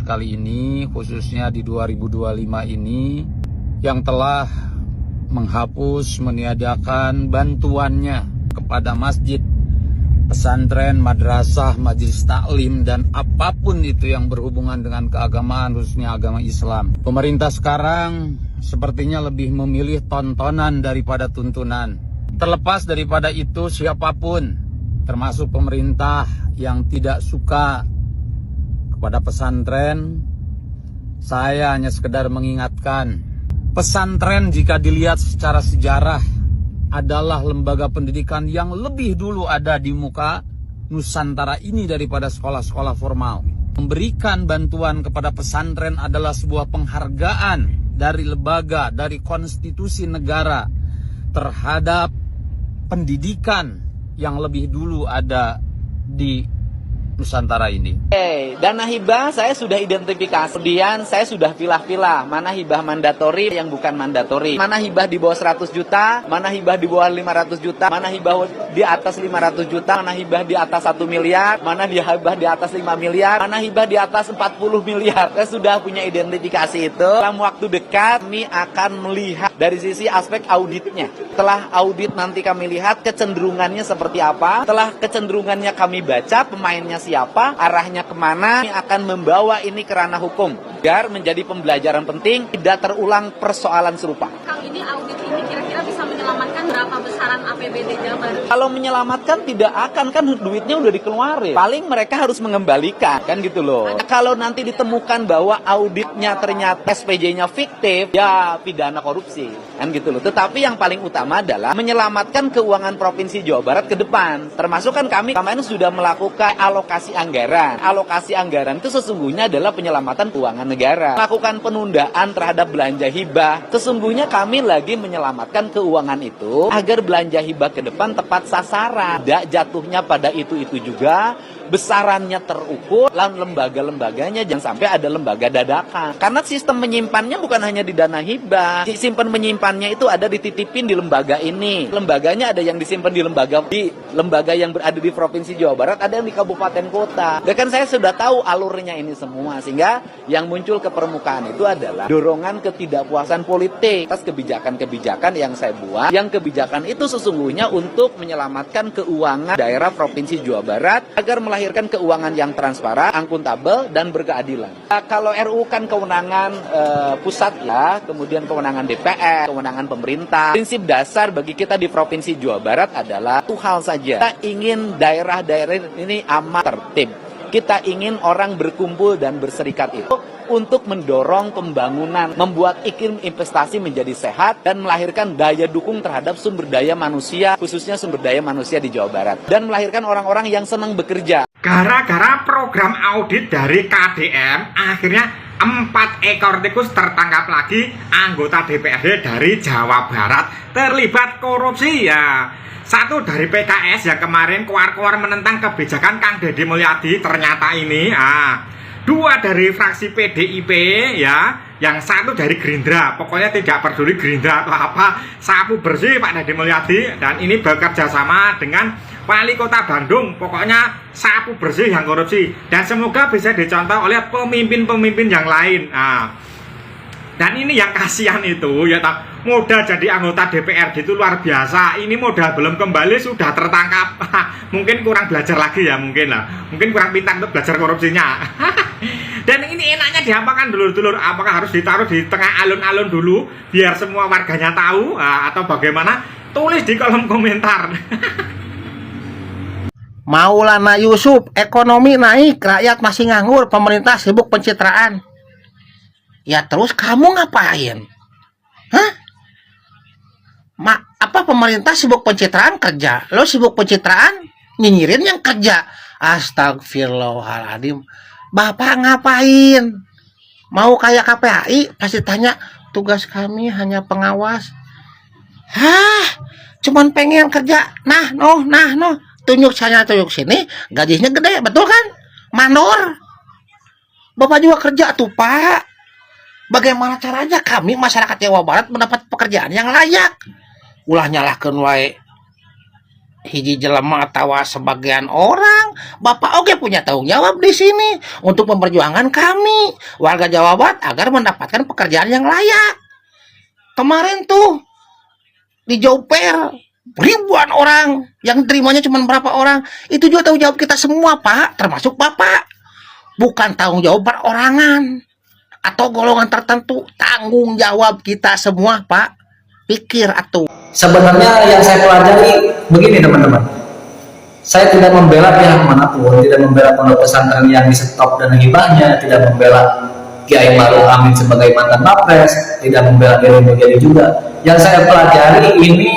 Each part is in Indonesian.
kali ini, khususnya di 2025 ini, yang telah menghapus, meniadakan bantuannya kepada masjid, pesantren, madrasah, majelis taklim, dan apapun itu yang berhubungan dengan keagamaan, khususnya agama Islam. Pemerintah sekarang sepertinya lebih memilih tontonan daripada tuntunan. Terlepas daripada itu, siapapun, termasuk pemerintah yang tidak suka kepada pesantren, saya hanya sekedar mengingatkan, pesantren jika dilihat secara sejarah adalah lembaga pendidikan yang lebih dulu ada di muka Nusantara ini daripada sekolah-sekolah formal. Memberikan bantuan kepada pesantren adalah sebuah penghargaan dari lembaga, dari konstitusi negara terhadap pendidikan yang lebih dulu ada di Nusantara ini. Dana hibah saya sudah identifikasi. Kemudian saya sudah pilah-pilah mana hibah mandatori yang bukan mandatori. Mana hibah di bawah 100 juta, mana hibah di bawah 500 juta, mana hibah di atas 500 juta, mana hibah di atas 1 miliar, mana hibah di atas 5 miliar, mana hibah di atas 40 miliar. Saya sudah punya identifikasi itu. Dalam waktu dekat kami akan melihat dari sisi aspek auditnya. Setelah audit nanti kami lihat kecenderungannya seperti apa. Setelah kecenderungannya kami baca pemainnya siapa, arahnya kemana, ini akan membawa ini ke ranah hukum agar menjadi pembelajaran penting, tidak terulang persoalan serupa. Kang, ini audit ini kira-kira bisa menyelamatkan berapa besaran APBD Jabar? Kalau menyelamatkan tidak akan, kan duitnya udah dikeluarin. Paling mereka harus mengembalikan, kan gitu loh. Kalau nanti ditemukan bahwa auditnya ternyata SPJ-nya fiktif, ya pidana korupsi, kan gitu loh. Tetapi yang paling utama adalah menyelamatkan keuangan Provinsi Jawa Barat ke depan. Termasuk kan kami kemarin sudah melakukan alokasi anggaran. Alokasi anggaran itu sesungguhnya adalah penyelamatan keuangan negara. Melakukan penundaan terhadap belanja hibah. Sesungguhnya kami lagi menyelamatkan keuangan itu agar belanja hibah ke depan tepat sasaran. Tidak jatuhnya pada itu juga. Besarannya terukur, lalu lembaga-lembaganya jangan sampai ada lembaga dadakan. Karena sistem menyimpannya bukan hanya di dana hibah. Simpan menyimpannya itu ada dititipin di lembaga ini. Lembaganya ada yang disimpan di lembaga yang berada di Provinsi Jawa Barat, ada yang di kabupaten kota. Dan kan saya sudah tahu alurnya ini semua, sehingga yang muncul ke permukaan itu adalah dorongan ketidakpuasan politik atas kebijakan-kebijakan yang saya buat. Yang kebijakan itu sesungguhnya untuk menyelamatkan keuangan daerah Provinsi Jawa Barat agar melahirkan keuangan yang transparan, akuntabel, dan berkeadilan. Kalau RU kan kewenangan pusat ya, kemudian kewenangan DPR, kewenangan pemerintah. Prinsip dasar bagi kita di Provinsi Jawa Barat adalah satu hal saja. Kita ingin daerah-daerah ini aman, tertib. Kita ingin orang berkumpul dan berserikat itu untuk mendorong pembangunan, membuat iklim investasi menjadi sehat, dan melahirkan daya dukung terhadap sumber daya manusia, khususnya sumber daya manusia di Jawa Barat. Dan melahirkan orang-orang yang senang bekerja. Gara-gara program audit dari KDM, akhirnya 4 ekor tikus tertangkap lagi anggota DPRD dari Jawa Barat terlibat korupsi ya. Satu dari PKS yang kemarin keluar-keluar menentang kebijakan Kang Deddy Mulyadi, ternyata ini. Dua dari fraksi PDIP ya, yang satu dari Gerindra. Pokoknya tidak peduli Gerindra atau apa, sapu bersih Pak Deddy Mulyadi. Dan ini bekerja sama dengan Wali Kota Bandung. Pokoknya sapu bersih yang korupsi. Dan semoga bisa dicontoh oleh pemimpin-pemimpin yang lain. Dan ini yang kasihan itu ya, modal jadi anggota DPRD itu luar biasa. Ini modal belum kembali sudah tertangkap. Mungkin kurang belajar lagi ya, mungkin kurang pintar untuk belajar korupsinya. Dan ini enaknya diapakan dulur-dulur? Apakah harus ditaruh di tengah alun-alun dulu biar semua warganya tahu, atau bagaimana? Tulis di kolom komentar. Maulana Yusuf, ekonomi naik, rakyat masih nganggur, pemerintah sibuk pencitraan. Ya terus kamu ngapain? Apa pemerintah sibuk pencitraan kerja? Lo sibuk pencitraan, nyinyirin yang kerja. Astagfirullahaladzim. Bapak ngapain? Mau kayak KPAI? Pasti tanya, tugas kami hanya pengawas. Cuman pengen kerja. Nah, tunjuk sana, tunjuk sini, gajinya gede, betul kan? Mandor. Bapak juga kerja tuh, Pak. Bagaimana caranya kami masyarakat Jawa Barat mendapat pekerjaan yang layak? Ulah nyalahkeun wae hiji jelema tawa sebagian orang, Bapak oke punya tanggung jawab di sini untuk memperjuangkan kami warga Jawa Barat agar mendapatkan pekerjaan yang layak. Kemarin tuh di Joper ribuan orang yang terimanya cuma berapa orang. Itu juga tanggung jawab kita semua, Pak, termasuk Bapak. Bukan tanggung jawab perorangan atau golongan tertentu, tanggung jawab kita semua, Pak. Pikir atuh. Sebenarnya yang saya pelajari begini teman-teman, saya tidak membela pihak manapun, tidak membela pondok pesantren yang di-stop dan hibahnya, tidak membela Kiai Ma'ruf Amin sebagai mantan Mapres, tidak membela Deddy Mulyadi juga. Yang saya pelajari ini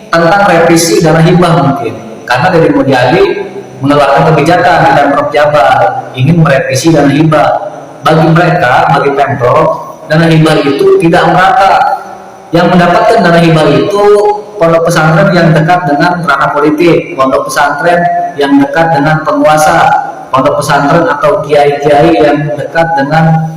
tentang revisi dana hibah mungkin, karena Deddy Mulyadi mengeluarkan kebijakan dan Prof Jabar ingin merevisi dana hibah. Bagi mereka, bagi Pemprov, dana hibah itu tidak merata. Yang mendapatkan dana hibah itu pondok pesantren yang dekat dengan ranah politik, pondok pesantren yang dekat dengan penguasa, pondok pesantren atau kiai-kiai yang dekat dengan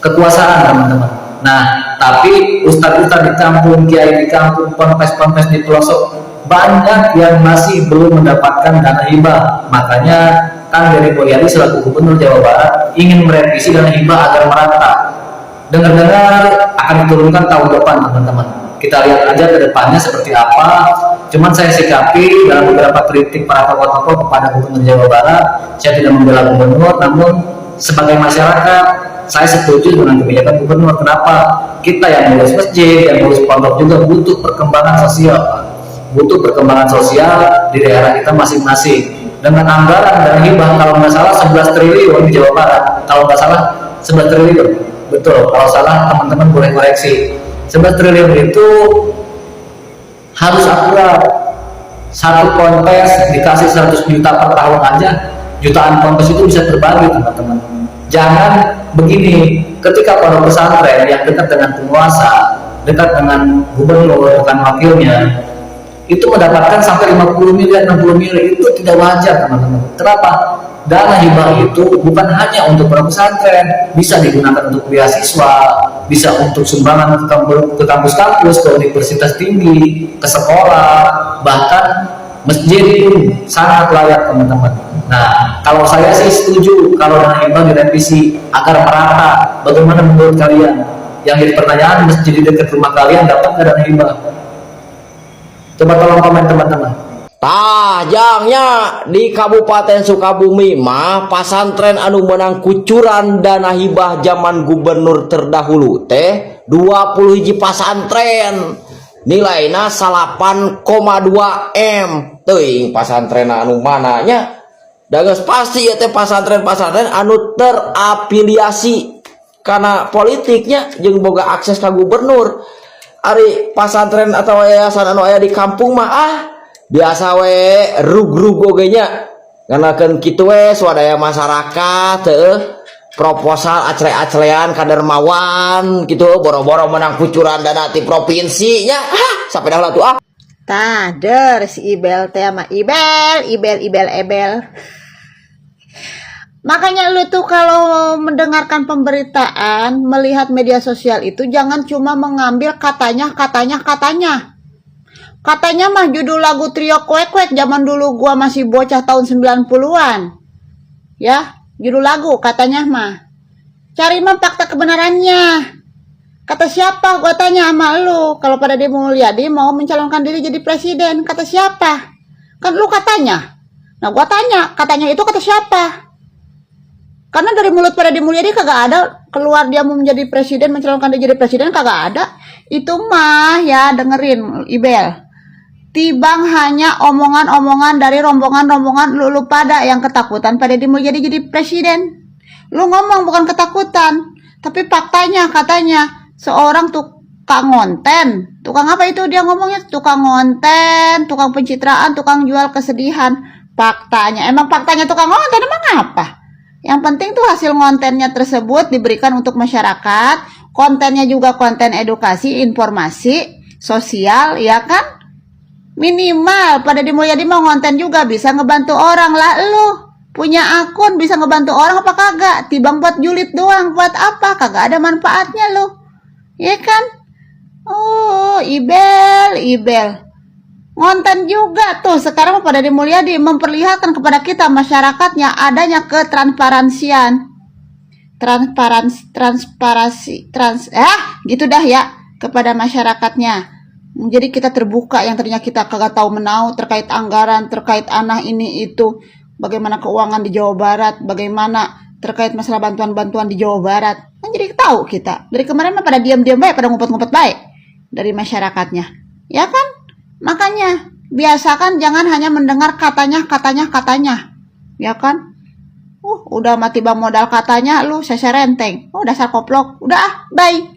kekuasaan, teman-teman. Nah, tapi ustadz-ustadz di kampung, kiai di kampung, ponpes-ponpes di pelosok, banyak yang masih belum mendapatkan dana hibah. Makanya Kang Deddy Mulyadi selaku Gubernur Jawa Barat ingin merevisi dana hibah agar merata. Dengar-dengar akan diturunkan tahun depan, teman-teman. Kita lihat aja ke depannya seperti apa. Cuman saya sikapi dalam beberapa kritik para tokoh-tokoh kepada Gubernur Jawa Barat, saya tidak membela Gubernur, namun sebagai masyarakat saya setuju dengan kebijakan Gubernur. Kenapa? Kita yang ngurus masjid, yang ngurus pondok juga butuh perkembangan sosial, butuh perkembangan sosial di daerah kita masing-masing. Dengan anggaran dana hibah kalau nggak salah 11 triliun di Jawa Barat, kalau nggak salah 11 triliun. Betul, kalau salah teman-teman boleh koreksi. 11 triliun itu harus akurat. Satu ponpes dikasih 100 juta per tahun aja, jutaan ponpes itu bisa terbagi, teman-teman. Jangan begini, ketika pondok pesantren yang dekat dengan penguasa, dekat dengan gubernur, bukan wakilnya, itu mendapatkan sampai 50 miliar, 60 miliar, itu tidak wajar, teman-teman. Kenapa? Dana hibah itu bukan hanya untuk pondok pesantren, bisa digunakan untuk beasiswa, bisa untuk sumbangan ke kampus-kampus, ke universitas tinggi, ke sekolah, bahkan masjid pun sangat layak, teman-teman. Nah, kalau saya sih setuju kalau dana hibah direvisi agar merata. Bagaimana menurut kalian? Yang jadi pertanyaan, masjid di dekat rumah kalian dapat nggak dana hibah? Coba tolong komen, teman-teman. Tajangnya di Kabupaten Sukabumi mah pasantren anu menang kucuran dana hibah zaman gubernur terdahulu teh 20 hiji pasantren nilainya 8,2 M teuing pasantren anu mananya da geus pasti ya teh pasantren-pasantren anu terafiliasi karena politiknya jeung boga akses ka gubernur. Ari pasantren atau yayasan anu aya di kampung mah biasa we rug-rug oge nya nganakeun kitu we swadaya masyarakat proposal acre-acrean ka dermawan gitu boro-boro menang kucuran dana ti provinsi nya sampai dah tuh tah der si Ibel teh mah Ibel. Makanya lu tuh kalau mendengarkan pemberitaan, melihat media sosial itu jangan cuma mengambil katanya. Katanya mah judul lagu Trio Kwek zaman dulu gua masih bocah tahun 90-an. Ya, judul lagu katanya mah. Cari mah fakta kebenarannya. Kata siapa? Gua tanya sama lu. Kalau pada Deddy Mulyadi mau mencalonkan diri jadi presiden, kata siapa? Kan lu katanya. Nah, gua tanya, katanya itu kata siapa? Karena dari mulut pada Deddy Mulyadi kagak ada keluar dia mau menjadi presiden, mencalonkan diri jadi presiden, kagak ada. Itu mah ya dengerin Ibel. Tibang hanya omongan-omongan dari rombongan-rombongan lu pada yang ketakutan pada Deddy Mulyadi jadi presiden. Lu ngomong bukan ketakutan, tapi faktanya katanya seorang tukang konten. Tukang apa itu dia ngomongnya? Tukang konten, tukang pencitraan, tukang jual kesedihan. Faktanya, emang faktanya tukang konten emang apa? Yang penting tuh hasil kontennya tersebut diberikan untuk masyarakat. Kontennya juga konten edukasi, informasi, sosial, ya kan? Minimal pada Deddy Mulyadi mau konten juga bisa ngebantu orang lah. Lu punya akun bisa ngebantu orang apa kagak? Tibang buat julid doang, buat apa? Kagak ada manfaatnya lu, ya kan? Oh, Ibel. Ngonten juga tuh sekarang pada Deddy Mulyadi memperlihatkan kepada kita masyarakatnya adanya ketransparansian. Gitu dah ya kepada masyarakatnya. Jadi kita terbuka yang tadinya kita kagak tahu menau terkait anggaran, terkait anak ini itu, bagaimana keuangan di Jawa Barat, bagaimana terkait masalah bantuan-bantuan di Jawa Barat. Kan jadi tahu kita. Dari kemarin mah pada diam-diam baik, pada ngumpet-ngumpet baik dari masyarakatnya. Ya kan? Makanya biasakan jangan hanya mendengar katanya. Ya kan? Udah mati bang modal katanya lu seserenteng. Dasar koplok. Udah bye.